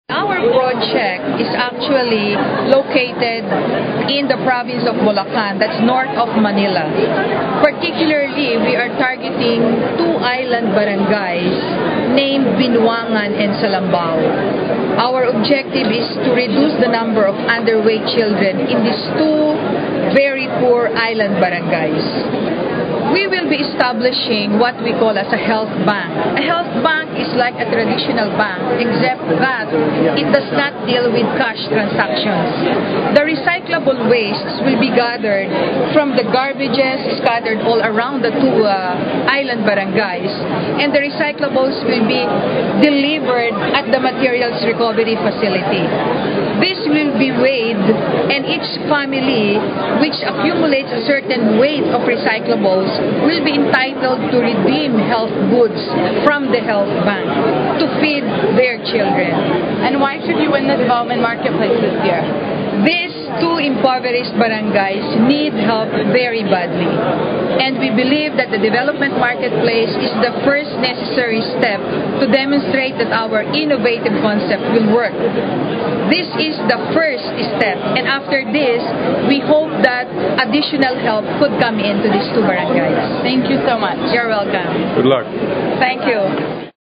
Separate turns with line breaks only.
Our project is actually located in the province of Bulacan, that's north of Manila. Particularly, we are targeting two island barangays named Binuangan and Salambao. Our objective is to reduce the number of underweight children in these two very poor island barangays. We will be establishing what we call as a health bank. A health bank is like a traditional bank, except that it does not deal with cash transactions. The recyclable wastes will be gathered from the garbages scattered all around the two island barangays, and the recyclables will be delivered at the materials recovery facility. This will be weighed, and each family which accumulates a certain weight of recyclables will be entitled to redeem health goods from the health bank to feed their children.
And why should you win the development marketplace this year?
These two impoverished barangays need help very badly. And we believe that the development marketplace is the first necessary step to demonstrate that our innovative concept will work. This is the first step, and after this, we hope that additional help could come into these two barangays.
Thank you so much.
You're welcome.
Good luck.
Thank you.